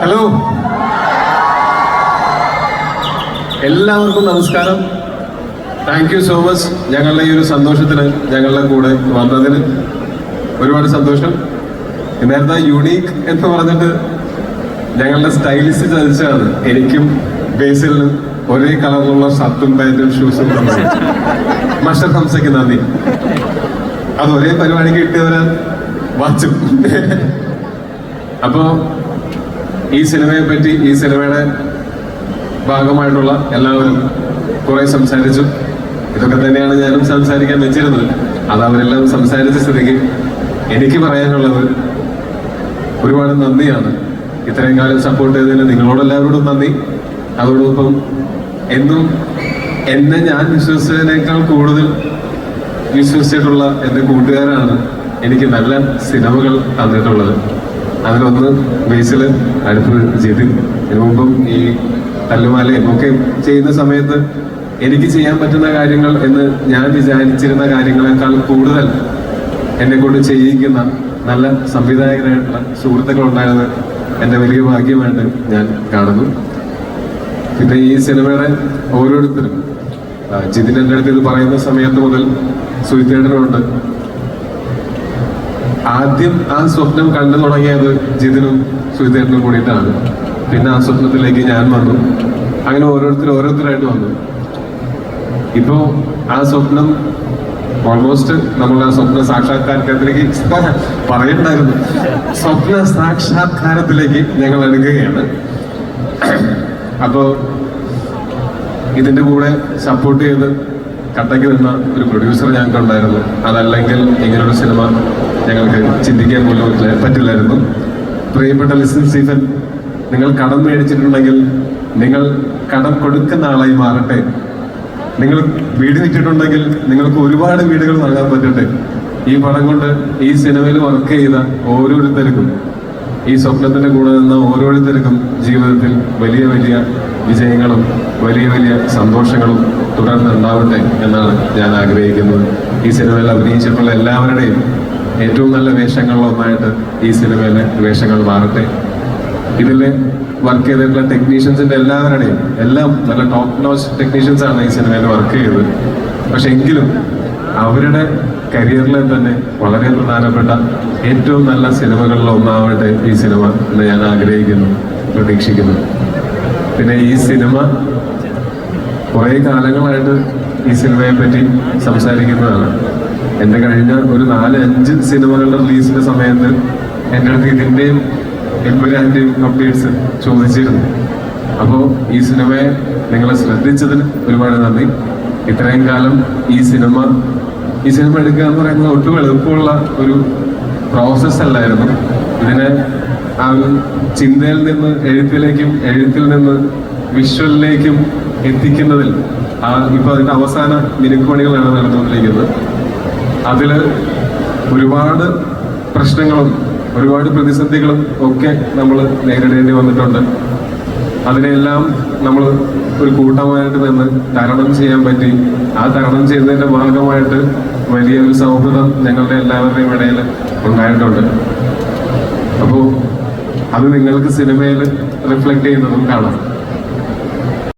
Hello, എല്ലാവർക്കും നമസ്കാരം. Thank you so much. ഞങ്ങളുടെ ഈ ഒരു സന്തോഷത്തിന് ഞങ്ങളുടെ കൂടെ വന്നതിന് ഒരുപാട് സന്തോഷം. നേരത്തെ യൂണീക്ക് എന്ന് പറഞ്ഞിട്ട് ഞങ്ങളുടെ സ്റ്റൈലിസ്റ്റ് ചതിച്ചാണ് എനിക്കും ബേസിലിനും ഒരേ കളറിലുള്ള ഷർട്ടും പാൻറ്റും ഷൂസും മഷർ ഹംസയ്ക്ക് നന്ദി. അത് ഒരേ പരിപാടിക്ക് കിട്ടിയവരാ വാച്ചും. അപ്പോ ഈ സിനിമയെ പറ്റി, ഈ സിനിമയുടെ ഭാഗമായിട്ടുള്ള എല്ലാവരും കുറെ സംസാരിച്ചു. ഇതൊക്കെ തന്നെയാണ് ഞാനും സംസാരിക്കാൻ വെച്ചിരുന്നത്. അത് അവരെല്ലാം സംസാരിച്ച സ്ഥിതിക്ക് എനിക്ക് പറയാനുള്ളത് ഒരുപാട് നന്ദിയാണ്. ഇത്രയും കാലം സപ്പോർട്ട് ചെയ്തതിന് നിങ്ങളോടെല്ലാവരോടും നന്ദി. അതോടൊപ്പം എന്നും എന്നെ ഞാൻ വിശ്വസിച്ചതിനേക്കാൾ കൂടുതൽ വിശ്വസിച്ചിട്ടുള്ള എൻ്റെ കൂട്ടുകാരാണ് എനിക്ക് നല്ല സിനിമകൾ തന്നിട്ടുള്ളത്. അതിലൊന്ന് ബേസിൽ, അടുത്ത് ജിതിൻ. ഇതിനു മുമ്പും ഈ തല്ലുമാലയും ഒക്കെ ചെയ്യുന്ന സമയത്ത് എനിക്ക് ചെയ്യാൻ പറ്റുന്ന കാര്യങ്ങൾ എന്ന് ഞാൻ വിചാരിച്ചിരുന്ന കാര്യങ്ങളെക്കാൾ കൂടുതൽ എന്നെ കൊണ്ട് ചെയ്യിക്കുന്ന നല്ല സംവിധായകരായിട്ടുള്ള സുഹൃത്തുക്കളുണ്ടായത് എൻ്റെ വലിയ ഭാഗ്യമായിട്ട് ഞാൻ കാണുന്നു. പിന്നെ ഈ സിനിമയുടെ ഓരോരുത്തരും, ജിതിൻ എൻ്റെ അടുത്ത് ഇത് പറയുന്ന സമയത്ത് മുതൽ സുഹിത്തേട്ടനുണ്ട്. ആദ്യം ആ സ്വപ്നം കണ്ടു തുടങ്ങിയത് ജിതിനും സുഹിത്തേട്ടനും കൂടിയിട്ടാണ്. പിന്നെ ആ സ്വപ്നത്തിലേക്ക് ഞാൻ വന്നു. അങ്ങനെ ഓരോരുത്തരായിട്ട് വന്നു. ഇപ്പോ ആ സ്വപ്നം ഓൾമോസ്റ്റ് നമ്മൾ ആ സ്വപ്ന സാക്ഷാത്കാരത്തിലേക്ക് പറയണ്ടായിരുന്നു. സ്വപ്ന സാക്ഷാത്കാരത്തിലേക്ക് ഞങ്ങൾ എടുക്കുകയാണ്. അപ്പോ ഇതിന്റെ കൂടെ സപ്പോർട്ട് ചെയ്ത് കട്ടയ്ക്ക് നിന്ന ഒരു പ്രൊഡ്യൂസർ ഞങ്ങൾക്കുണ്ടായിരുന്നു. അതല്ലെങ്കിൽ ഇങ്ങനൊരു സിനിമ ഞങ്ങൾക്ക് ചിന്തിക്കാൻ പോലും പറ്റില്ലായിരുന്നു. പ്രിയപ്പെട്ട ലിസൺ സ്റ്റീഫൻ, നിങ്ങൾ കടം മേടിച്ചിട്ടുണ്ടെങ്കിൽ നിങ്ങൾ കടം കൊടുക്കുന്ന ആളായി മാറട്ടെ. നിങ്ങൾ വീട് വിറ്റിട്ടുണ്ടെങ്കിൽ നിങ്ങൾക്ക് ഒരുപാട് വീടുകൾ നൽകാൻ പറ്റട്ടെ. ഈ പണം കൊണ്ട് ഈ സിനിമയിൽ വർക്ക് ചെയ്ത ഓരോരുത്തർക്കും, ഈ സ്വപ്നത്തിന്റെ കൂടെ നിന്ന ഓരോരുത്തർക്കും ജീവിതത്തിൽ വലിയ വലിയ വിജയങ്ങളും വലിയ വലിയ സന്തോഷങ്ങളും തുടർന്ന് ഉണ്ടാവട്ടെ എന്നാണ് ഞാൻ ആഗ്രഹിക്കുന്നത്. ഈ സിനിമയിൽ അഭിനയിച്ചിട്ടുള്ള എല്ലാവരുടെയും ഏറ്റവും നല്ല വേഷങ്ങളിലൊന്നായിട്ട് ഈ സിനിമയിലെ വേഷങ്ങൾ മാറട്ടെ. ഇതിൽ വർക്ക് ചെയ്തിട്ടുള്ള ടെക്നീഷ്യൻസിന്റെ എല്ലാവരുടെയും എല്ലാം നല്ല ടോപ്പ് നോച്ച് ടെക്നീഷ്യൻസ് ആണ് ഈ സിനിമയിൽ വർക്ക് ചെയ്തത്. പക്ഷെ എങ്കിലും അവരുടെ കരിയറിലെ തന്നെ വളരെ പ്രധാനപ്പെട്ട ഏറ്റവും നല്ല സിനിമകളിൽ ഒന്നാവട്ടെ ഈ സിനിമ എന്ന് ഞാൻ ആഗ്രഹിക്കുന്നു, പ്രതീക്ഷിക്കുന്നു. പിന്നെ ഈ സിനിമ കുറേ കാലങ്ങളായിട്ട് ഈ സിനിമയെ പറ്റി സംസാരിക്കുന്നതാണ്. എൻ്റെ കഴിഞ്ഞ ഒരു 4-5 സിനിമകളുടെ റിലീസിന്റെ സമയത്ത് എൻ്റെ അടുത്ത് ഇതിൻ്റെയും എമ്പുരാൻ്റെയും അപ്ഡേറ്റ്സ് ചോദിച്ചിരുന്നു. അപ്പോൾ ഈ സിനിമയെ നിങ്ങൾ ശ്രദ്ധിച്ചതിന് ഒരുപാട് നന്ദി. ഇത്രയും കാലം ഈ സിനിമ എടുക്കുക എന്ന് പറയുന്നത് ഒട്ടും എളുപ്പമുള്ള ഒരു പ്രോസസ് അല്ലായിരുന്നു. ഇതിനെ ആ ഒരു ചിന്തയിൽ നിന്ന് എഴുത്തിലേക്കും എഴുത്തിൽ നിന്ന് വിഷ്വലിലേക്കും എത്തിക്കുന്നതിൽ ഇപ്പൊ അതിന്റെ അവസാന മിനുക്കുപണികളാണ് നടന്നുകൊണ്ടിരിക്കുന്നത്. അതിൽ ഒരുപാട് പ്രശ്നങ്ങളും ഒരുപാട് പ്രതിസന്ധികളും ഒക്കെ നമ്മൾ നേരിടേണ്ടി വന്നിട്ടുണ്ട്. അതിനെല്ലാം നമ്മൾ ഒരു കൂട്ടമായിട്ട് നിന്ന് തരണം ചെയ്യാൻ പറ്റി. ആ തരണം ചെയ്യുന്നതിന്റെ ഭാഗമായിട്ട് വലിയ ഒരു സൗഹൃദം ഞങ്ങളുടെ എല്ലാവരുടെയും ഇടയിൽ ഉണ്ടായിട്ടുണ്ട്. അപ്പോൾ അത് നിങ്ങൾക്ക് സിനിമയിൽ റിഫ്ലക്ട് ചെയ്യുന്നതും കാണാം.